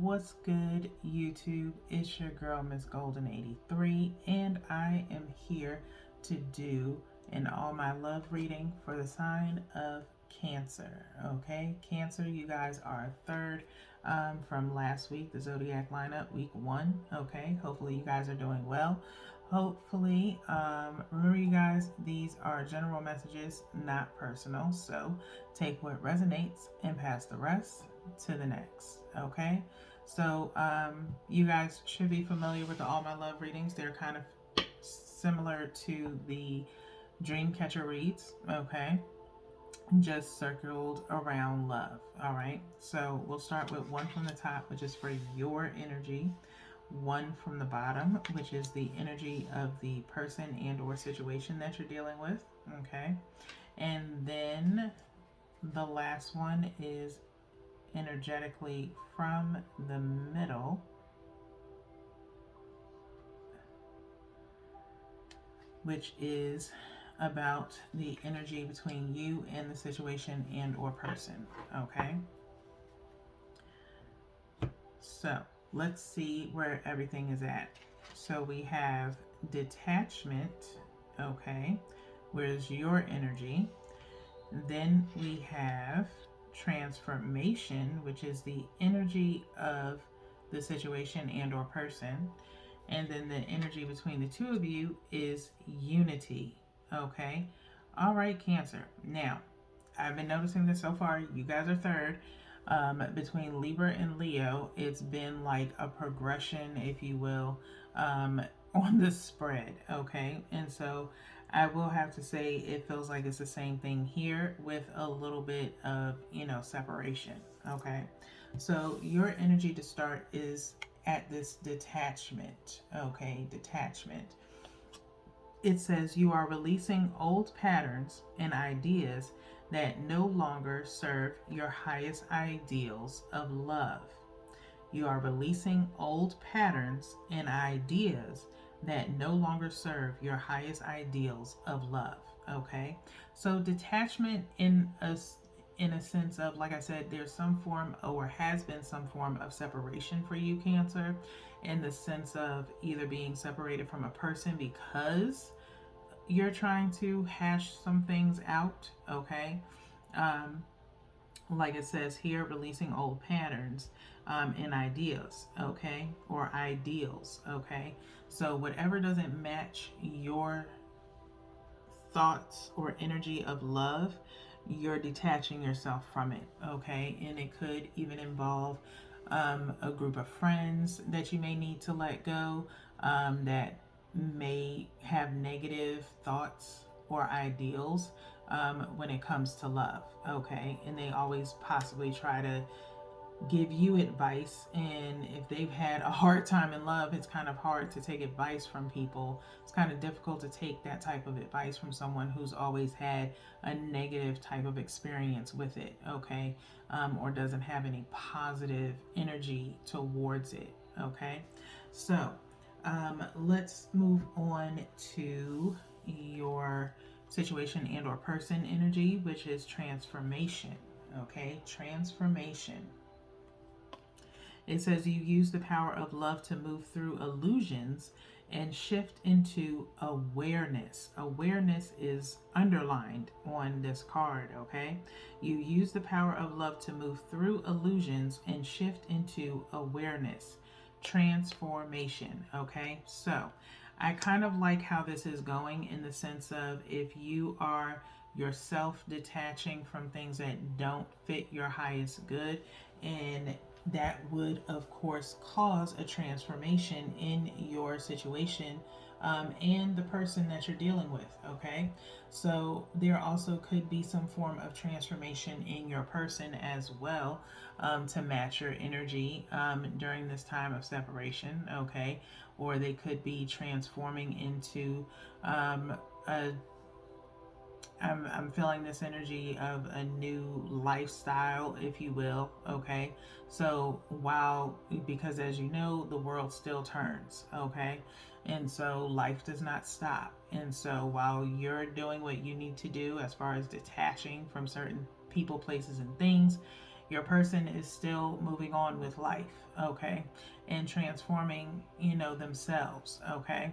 What's good, YouTube? It's your girl, Miss Golden 83, and I am here to do an all my love reading for the sign of Cancer. Okay, Cancer, you guys are third from last week, the zodiac lineup, week 1. Okay, hopefully, you guys are doing well. Hopefully, remember, you guys, these are general messages, not personal. So take what resonates and pass the rest to the next. Okay, so you guys should be familiar with the all my love readings. They're kind of similar to the dream catcher reads. Okay, just circled around love. All right, so we'll start with one from the top, which is for your energy, one from the bottom, which is the energy of the person and or situation that you're dealing with. Okay, and then the last one is energetically from the middle, which is about the energy between you and the situation and or person. Okay, so let's see where everything is at. So we have detachment. Okay, where's your energy? Then we have transformation, which is the energy of the situation and or person. And then the energy between the two of you is unity. Okay, all right, Cancer. Now, I've been noticing this so far. You guys are third. Between Libra and Leo, it's been like a progression, if you will, on the spread. Okay, and so I will have to say it feels like it's the same thing here with a little bit of, separation. Okay, so your energy to start is at this detachment. Okay, detachment. It says you are releasing old patterns and ideas that no longer serve your highest ideals of love. You are releasing old patterns and ideas that no longer serve your highest ideals of love. Okay, so detachment in a sense of, like I said, there's some form or has been some form of separation for you, Cancer, in the sense of either being separated from a person because you're trying to hash some things out. Okay, like it says here, releasing old patterns and ideas. Okay, or ideals. Okay, so whatever doesn't match your thoughts or energy of love, you're detaching yourself from it. Okay, and it could even involve a group of friends that you may need to let go, that may have negative thoughts or ideals when it comes to love. Okay, and they always possibly try to give you advice, and if they've had a hard time in love, it's kind of hard to take advice from people. It's kind of difficult to take that type of advice from someone who's always had a negative type of experience with it. Okay, or doesn't have any positive energy towards it. Okay, so let's move on to your situation and or person energy, which is transformation. Okay, transformation. It says you use the power of love to move through illusions and shift into awareness. Awareness is underlined on this card, okay? You use the power of love to move through illusions and shift into awareness. Transformation, okay? So I kind of like how this is going in the sense of if you are yourself detaching from things that don't fit your highest good, and that would of course cause a transformation in your situation and the person that you're dealing with. Okay, so there also could be some form of transformation in your person as well, to match your energy during this time of separation. Okay, or they could be transforming into a I'm feeling this energy of a new lifestyle, if you will. Okay, so because as you know, the world still turns. Okay, and so life does not stop. And so while you're doing what you need to do as far as detaching from certain people, places, and things, Your person is still moving on with life, okay, and transforming, themselves, okay.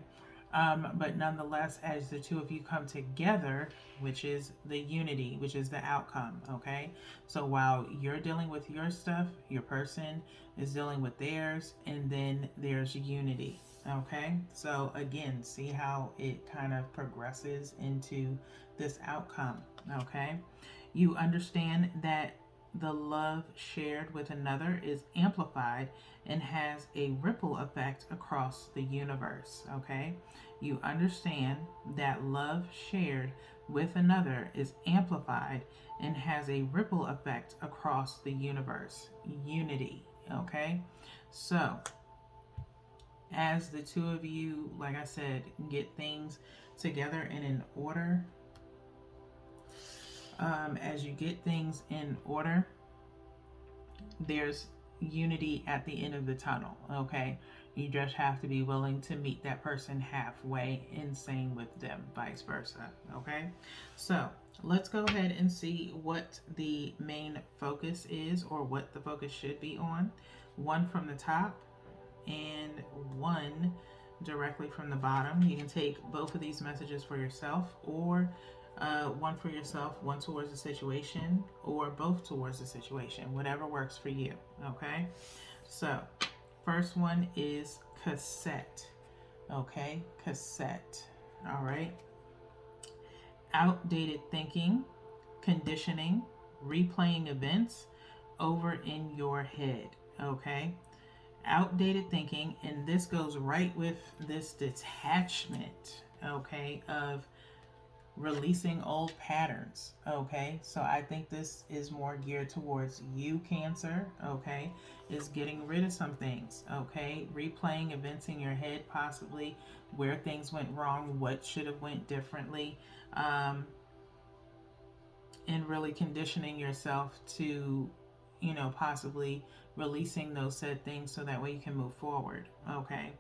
But nonetheless, as the two of you come together, which is the unity, which is the outcome, okay? So while you're dealing with your stuff, your person is dealing with theirs, and then there's unity, okay? So again, see how it kind of progresses into this outcome, okay? You understand that the love shared with another is amplified and has a ripple effect across the universe, okay? You understand that love shared with another is amplified and has a ripple effect across the universe. Unity, okay? So, as the two of you, like I said, get things together and in order, as you get things in order, there's unity at the end of the tunnel, okay? You just have to be willing to meet that person halfway, and same with them, vice versa, okay? So let's go ahead and see what the main focus is, or what the focus should be on. One from the top and one directly from the bottom. You can take both of these messages for yourself, or one for yourself, one towards the situation, or both towards the situation, whatever works for you, okay? So, first one is cassette, okay? Cassette, all right? Outdated thinking, conditioning, replaying events over in your head, okay? Outdated thinking, and this goes right with this detachment, okay, of releasing old patterns, okay? So I think this is more geared towards you, Cancer, okay? Is getting rid of some things, okay? Replaying events in your head, possibly where things went wrong, what should have went differently, and really conditioning yourself to, possibly releasing those said things so that way you can move forward, okay?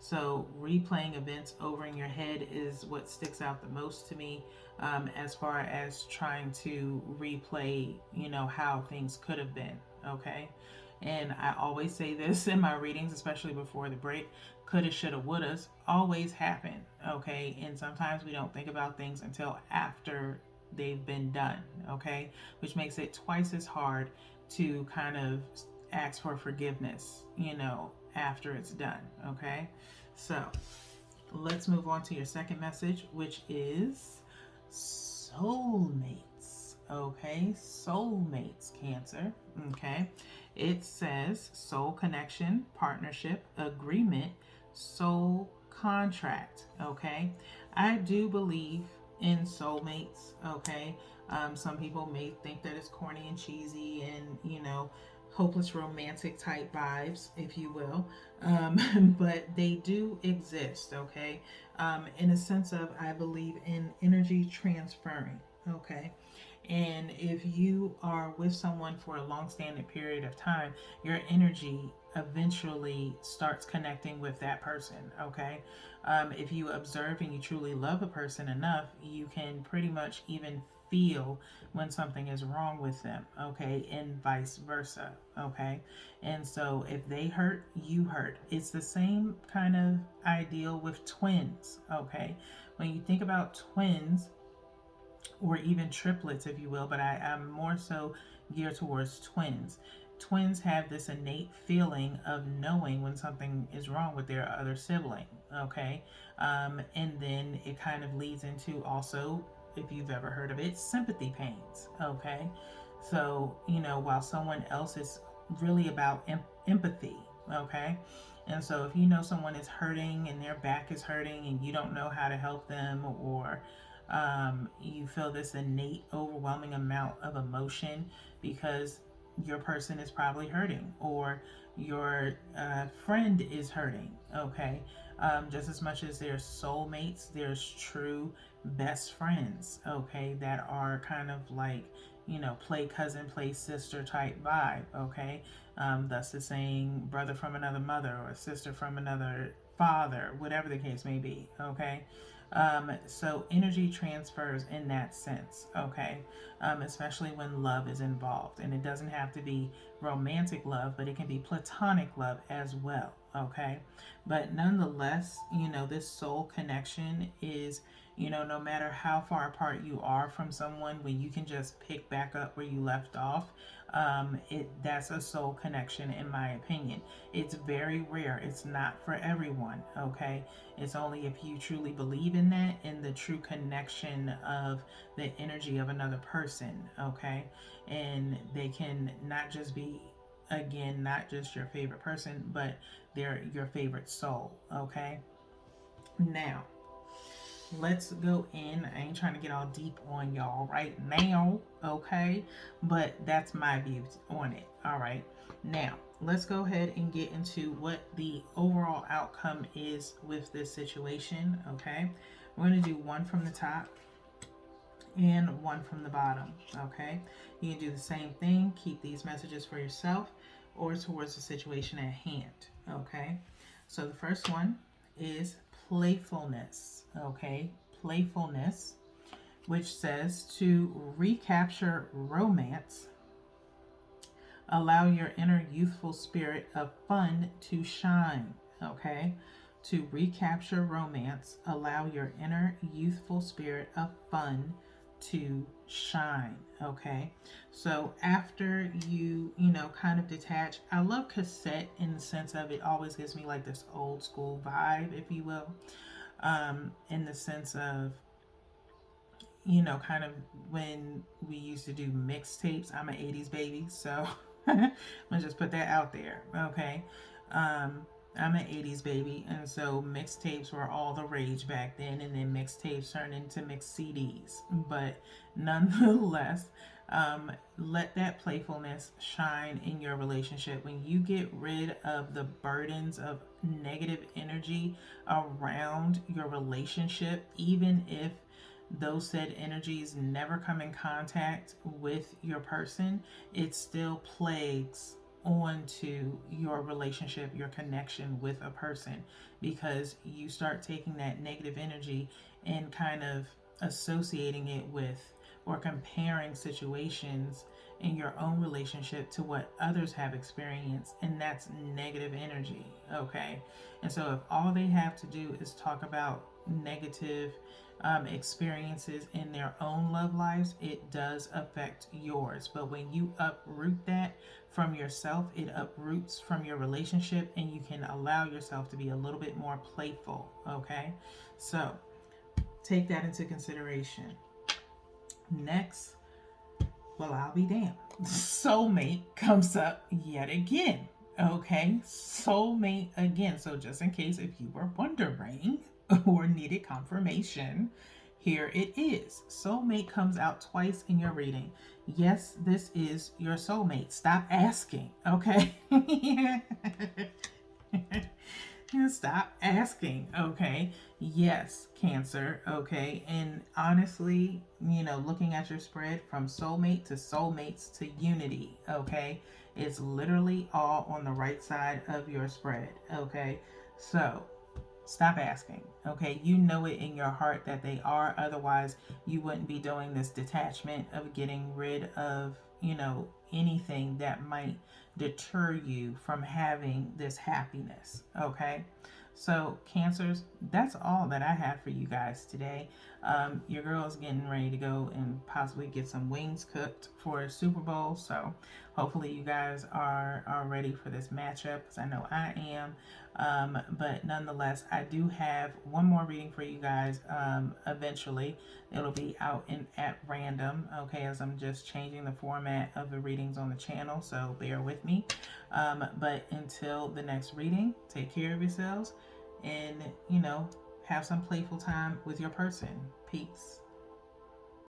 So replaying events over in your head is what sticks out the most to me, as far as trying to replay, how things could have been, okay? And I always say this in my readings, especially before the break: coulda, shoulda, wouldas always happen, okay? And sometimes we don't think about things until after they've been done, okay? Which makes it twice as hard to kind of ask for forgiveness, after it's done, okay? So let's move on to your second message, which is soulmates, okay? Soulmates, Cancer, okay? It says soul connection, partnership, agreement, soul contract, okay? I do believe in soulmates, okay? Some people may think that it's corny and cheesy and, hopeless romantic type vibes, if you will. But they do exist, okay? In a sense of, I believe in energy transferring, okay? And if you are with someone for a long standing period of time, your energy eventually starts connecting with that person, okay? If you observe and you truly love a person enough, you can pretty much even feel when something is wrong with them, okay? And vice versa, okay? And so if they hurt, you hurt. It's the same kind of ideal with twins, okay? When you think about twins, or even triplets, if you will, but I'm more so geared towards twins. Twins have this innate feeling of knowing when something is wrong with their other sibling, okay? And then it kind of leads into also, if you've ever heard of it, sympathy pains, okay? So, while someone else is really about empathy, okay? And so if you know someone is hurting and their back is hurting and you don't know how to help them, or you feel this innate, overwhelming amount of emotion because your person is probably hurting, or your friend is hurting, okay? Just as much as there's soulmates, there's true best friends, okay, that are kind of like, play cousin, play sister type vibe, okay? Thus the saying, brother from another mother, or sister from another father, whatever the case may be, okay? So energy transfers in that sense, okay? Especially when love is involved. And it doesn't have to be romantic love, but it can be platonic love as well, okay? But nonetheless, this soul connection is, no matter how far apart you are from someone, when you can just pick back up where you left off, that's a soul connection in my opinion. It's very rare. It's not for everyone, okay? It's only if you truly believe in that, in the true connection of the energy of another person, okay? And they can not just be, again, not just your favorite person, but they're your favorite soul, okay? Now, let's go in. I ain't trying to get all deep on y'all right now, okay? But that's my view on it, all right? Now, let's go ahead and get into what the overall outcome is with this situation, okay? We're going to do one from the top and one from the bottom, okay? You can do the same thing. Keep these messages for yourself or towards the situation at hand, okay? So the first one is playfulness, okay? Playfulness, which says to recapture romance, allow your inner youthful spirit of fun to shine, okay? To recapture romance, allow your inner youthful spirit of fun to shine, okay? So after you kind of detach, I love cassette in the sense of it always gives me like this old school vibe, if you will, in the sense of, kind of when we used to do mixtapes. I'm an 80s baby, so I'm gonna just put that out there, okay? I'm an 80s baby, and so mixtapes were all the rage back then, and then mixtapes turned into mixed CDs. But nonetheless, let that playfulness shine in your relationship. When you get rid of the burdens of negative energy around your relationship, even if those said energies never come in contact with your person, it still plagues onto your relationship, your connection with a person, because you start taking that negative energy and kind of associating it with or comparing situations in your own relationship to what others have experienced, and that's negative energy, okay? And so if all they have to do is talk about negative experiences in their own love lives, it does affect yours. But when you uproot that from yourself, it uproots from your relationship, and you can allow yourself to be a little bit more playful, okay? So take that into consideration. Next, well, I'll be damned. Soulmate comes up yet again, okay? Soulmate again. So just in case if you were wondering or needed confirmation, here it is. Soulmate comes out twice in your reading. Yes, this is your soulmate. Stop asking, okay? Stop asking, okay? Yes, Cancer, okay? And honestly, looking at your spread from soulmate to soulmates to unity, okay? It's literally all on the right side of your spread, okay? So stop asking, okay? You know it in your heart that they are. Otherwise, you wouldn't be doing this detachment of getting rid of, anything that might deter you from having this happiness, okay? So, Cancers, that's all that I have for you guys today. Your girl's getting ready to go and possibly get some wings cooked for Super Bowl. So, hopefully, you guys are ready for this matchup, because I know I am. But nonetheless, I do have one more reading for you guys eventually. It'll be out at random, okay, as I'm just changing the format of the readings on the channel, so bear with me. But until the next reading, take care of yourselves and, have some playful time with your person. Peace.